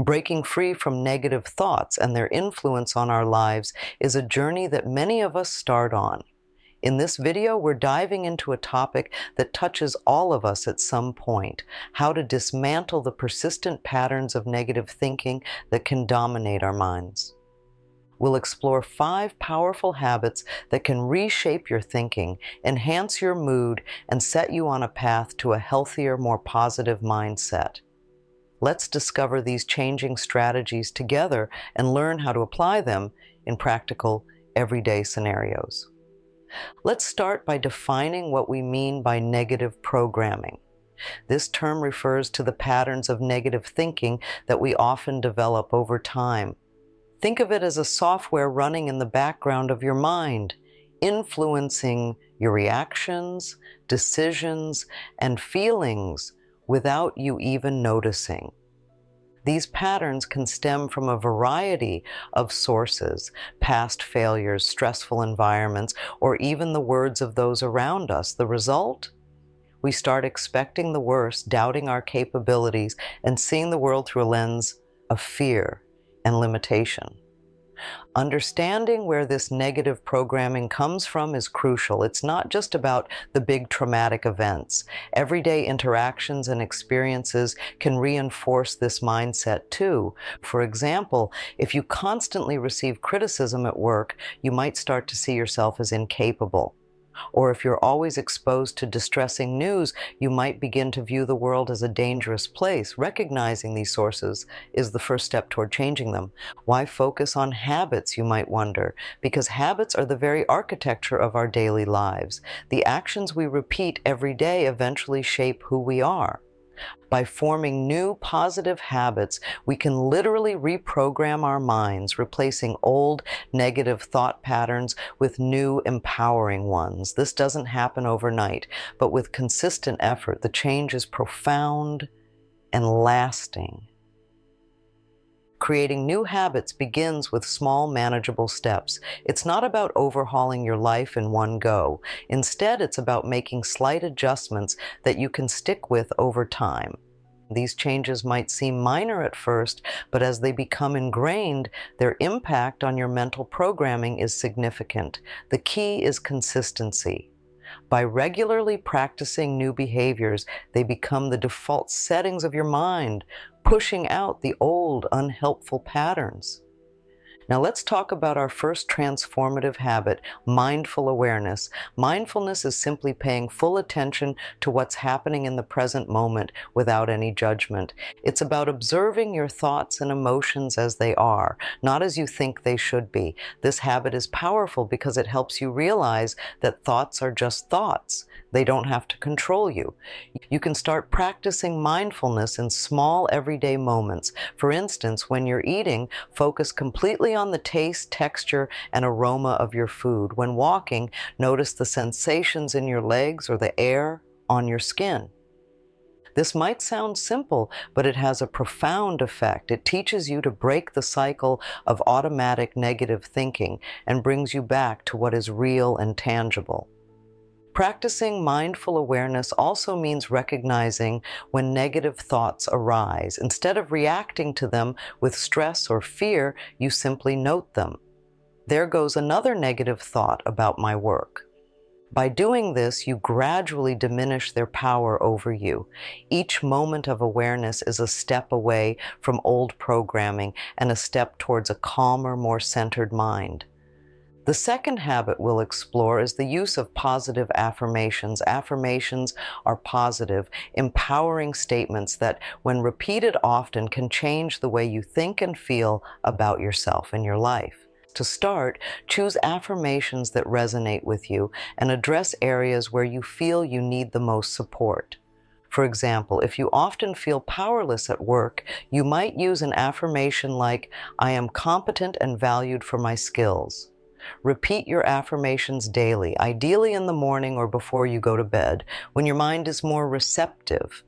Breaking free from negative thoughts and their influence on our lives is a journey that many of us start on. In this video, we're diving into a topic that touches all of us at some point: how to dismantle the persistent patterns of negative thinking that can dominate our minds. We'll explore 5 powerful habits that can reshape your thinking, enhance your mood, and set you on a path to a healthier, more positive mindset. Let's discover these changing strategies together and learn how to apply them in practical, everyday scenarios. Let's start by defining what we mean by negative programming. This term refers to the patterns of negative thinking that we often develop over time. Think of it as a software running in the background of your mind, influencing your reactions, decisions, and feelings without you even noticing. These patterns can stem from a variety of sources: past failures, stressful environments, or even the words of those around us. The result? We start expecting the worst, doubting our capabilities, and seeing the world through a lens of fear and limitation. Understanding where this negative programming comes from is crucial. It's not just about the big traumatic events. Everyday interactions and experiences can reinforce this mindset too. For example, if you constantly receive criticism at work, you might start to see yourself as incapable. Or if you're always exposed to distressing news, you might begin to view the world as a dangerous place. Recognizing these sources is the first step toward changing them. Why focus on habits, you might wonder? Because habits are the very architecture of our daily lives. The actions we repeat every day eventually shape who we are. By forming new positive habits, we can literally reprogram our minds, replacing old negative thought patterns with new empowering ones. This doesn't happen overnight, but with consistent effort, the change is profound and lasting. Creating new habits begins with small, manageable steps. It's not about overhauling your life in one go. Instead, it's about making slight adjustments that you can stick with over time. These changes might seem minor at first, but as they become ingrained, their impact on your mental programming is significant. The key is consistency. By regularly practicing new behaviors, they become the default settings of your mind, pushing out the old, unhelpful patterns. Now let's talk about our first transformative habit: mindful awareness. Mindfulness is simply paying full attention to what's happening in the present moment without any judgment. It's about observing your thoughts and emotions as they are, not as you think they should be. This habit is powerful because it helps you realize that thoughts are just thoughts. They don't have to control you. You can start practicing mindfulness in small, everyday moments. For instance, when you're eating, focus completely on the taste, texture, and aroma of your food. When walking, notice the sensations in your legs or the air on your skin. This might sound simple, but it has a profound effect. It teaches you to break the cycle of automatic negative thinking and brings you back to what is real and tangible. Practicing mindful awareness also means recognizing when negative thoughts arise. Instead of reacting to them with stress or fear, you simply note them. There goes another negative thought about my work. By doing this, you gradually diminish their power over you. Each moment of awareness is a step away from old programming and a step towards a calmer, more centered mind. The second habit we'll explore is the use of positive affirmations. Affirmations are positive, empowering statements that, when repeated often, can change the way you think and feel about yourself and your life. To start, choose affirmations that resonate with you and address areas where you feel you need the most support. For example, if you often feel powerless at work, you might use an affirmation like, "I am competent and valued for my skills." Repeat your affirmations daily, ideally in the morning or before you go to bed, when your mind is more receptive.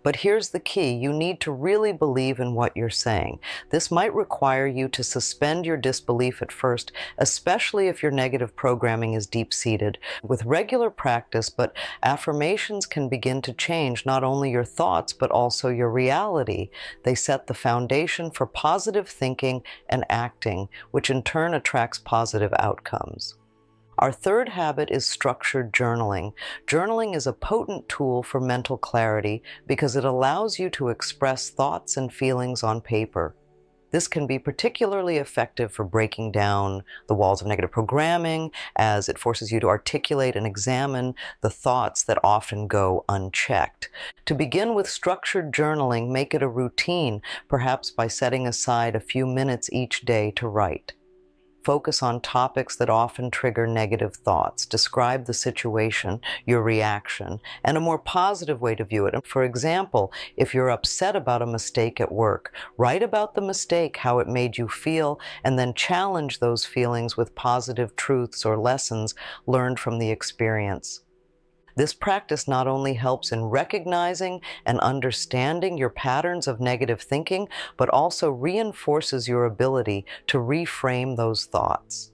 But here's the key: you need to really believe in what you're saying. This might require you to suspend your disbelief at first, especially if your negative programming is deep-seated. With regular practice, but affirmations can begin to change not only your thoughts, but also your reality. They set the foundation for positive thinking and acting, which in turn attracts positive outcomes. Our third habit is structured journaling. Journaling is a potent tool for mental clarity because it allows you to express thoughts and feelings on paper. This can be particularly effective for breaking down the walls of negative programming, as it forces you to articulate and examine the thoughts that often go unchecked. To begin with structured journaling, make it a routine, perhaps by setting aside a few minutes each day to write. Focus on topics that often trigger negative thoughts. Describe the situation, your reaction, and a more positive way to view it. For example, if you're upset about a mistake at work, write about the mistake, how it made you feel, and then challenge those feelings with positive truths or lessons learned from the experience. This practice not only helps in recognizing and understanding your patterns of negative thinking, but also reinforces your ability to reframe those thoughts.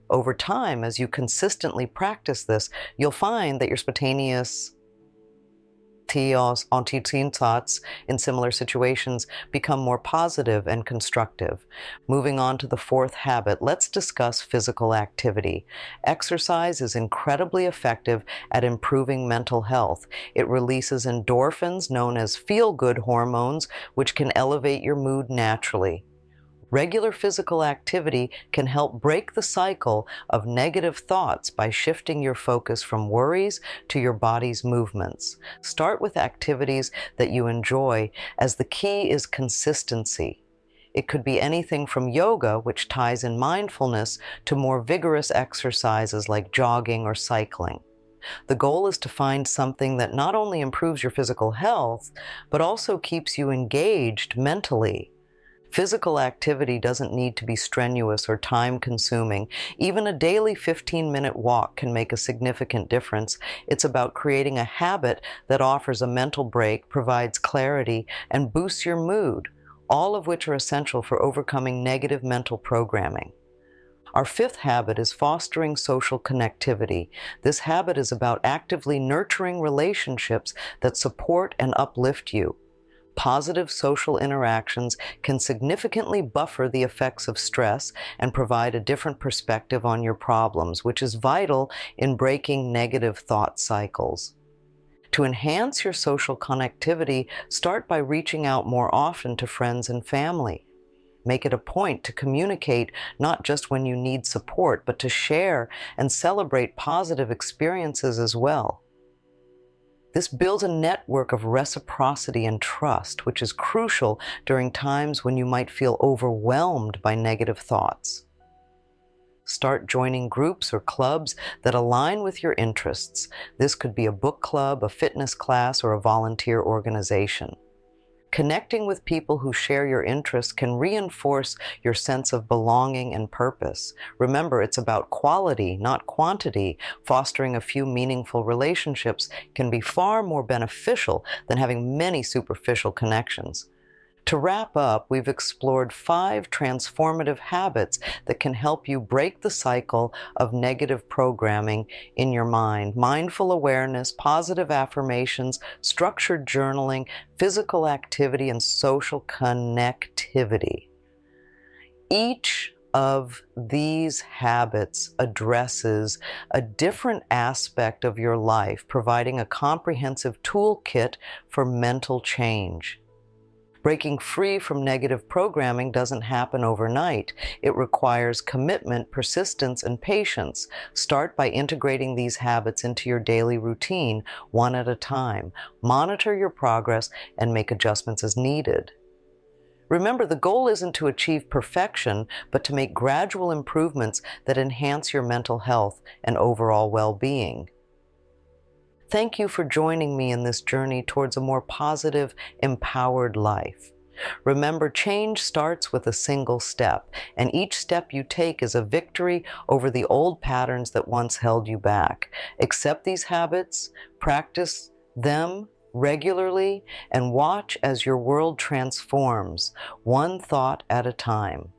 Over time, as you consistently practice this, you'll find that your spontaneous thoughts in similar situations become more positive and constructive. Moving on to the fourth habit, let's discuss physical activity. Exercise is incredibly effective at improving mental health. It releases endorphins, known as feel-good hormones, which can elevate your mood naturally. Regular physical activity can help break the cycle of negative thoughts by shifting your focus from worries to your body's movements. Start with activities that you enjoy, as the key is consistency. It could be anything from yoga, which ties in mindfulness, to more vigorous exercises like jogging or cycling. The goal is to find something that not only improves your physical health, but also keeps you engaged mentally. Physical activity doesn't need to be strenuous or time-consuming. Even a daily 15-minute walk can make a significant difference. It's about creating a habit that offers a mental break, provides clarity, and boosts your mood, all of which are essential for overcoming negative mental programming. Our fifth habit is fostering social connectivity. This habit is about actively nurturing relationships that support and uplift you. Positive social interactions can significantly buffer the effects of stress and provide a different perspective on your problems, which is vital in breaking negative thought cycles. To enhance your social connectivity, start by reaching out more often to friends and family. Make it a point to communicate not just when you need support, but to share and celebrate positive experiences as well. This builds a network of reciprocity and trust, which is crucial during times when you might feel overwhelmed by negative thoughts. Start joining groups or clubs that align with your interests. This could be a book club, a fitness class, or a volunteer organization. Connecting with people who share your interests can reinforce your sense of belonging and purpose. Remember, it's about quality, not quantity. Fostering a few meaningful relationships can be far more beneficial than having many superficial connections. To wrap up, we've explored 5 transformative habits that can help you break the cycle of negative programming in your mind. Mindful awareness, positive affirmations, structured journaling, physical activity, and social connectivity. Each of these habits addresses a different aspect of your life, providing a comprehensive toolkit for mental change. Breaking free from negative programming doesn't happen overnight. It requires commitment, persistence, and patience. Start by integrating these habits into your daily routine, one at a time. Monitor your progress and make adjustments as needed. Remember, the goal isn't to achieve perfection, but to make gradual improvements that enhance your mental health and overall well-being. Thank you for joining me in this journey towards a more positive, empowered life. Remember, change starts with a single step, and each step you take is a victory over the old patterns that once held you back. Accept these habits, practice them regularly and watch as your world transforms, one thought at a time.